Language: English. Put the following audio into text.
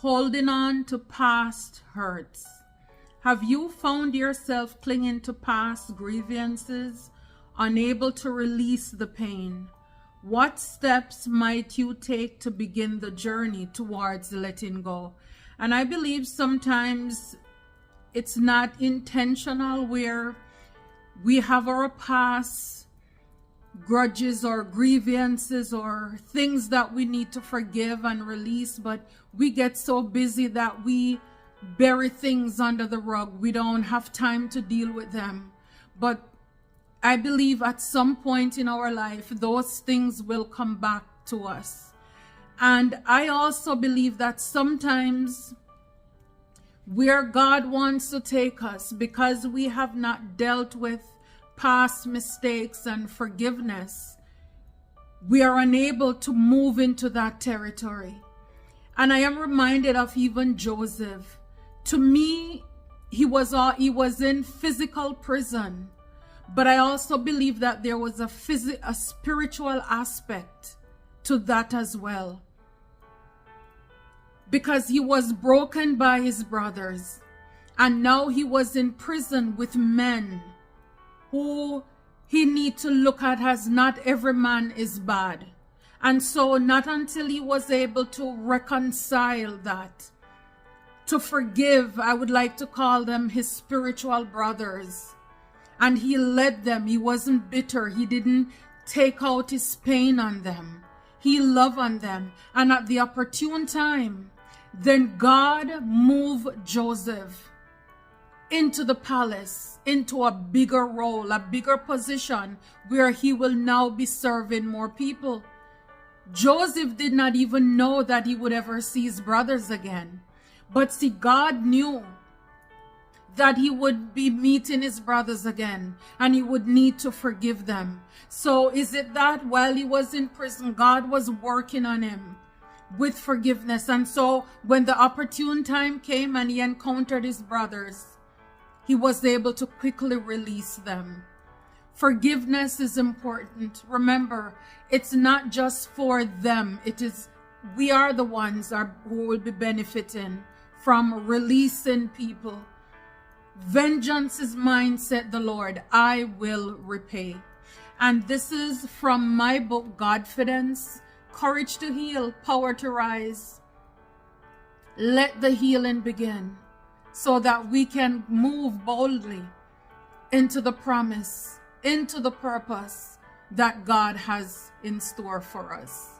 holding on to past hurts? Have you found yourself clinging to past grievances, unable to release the pain? What steps might you take to begin the journey towards letting go? And I believe sometimes it's not intentional, where we have our past grudges or grievances or things that we need to forgive and release, but we get so busy that we bury things under the rug. We don't have time to deal with them. But I believe at some point in our life, those things will come back to us. And I also believe that sometimes where God wants to take us, because we have not dealt with past mistakes and forgiveness, we are unable to move into that territory. And I am reminded of even Joseph. To me, he was in physical prison, but I also believe that there was a spiritual aspect to that as well, because he was broken by his brothers, and now he was in prison with men who he need to look at as not every man is bad. And so not until he was able to reconcile that, to forgive, I would like to call them his spiritual brothers, and he led them. He wasn't bitter. He didn't take out his pain on them. He loved on them. And at the opportune time, then God moved Joseph into the palace, into a bigger role, a bigger position, where he will now be serving more people. Joseph did not even know that he would ever see his brothers again. But see, God knew that he would be meeting his brothers again, and he would need to forgive them. So is it that while he was in prison, God was working on him with forgiveness? And so when the opportune time came and he encountered his brothers, he was able to quickly release them. Forgiveness is important. Remember, it's not just for them. We are the ones who will be benefiting from releasing people. Vengeance is mine, said the Lord, I will repay. And this is from my book, Godfidence, Courage to Heal, Power to Rise. Let the healing begin, so that we can move boldly into the promise, into the purpose that God has in store for us.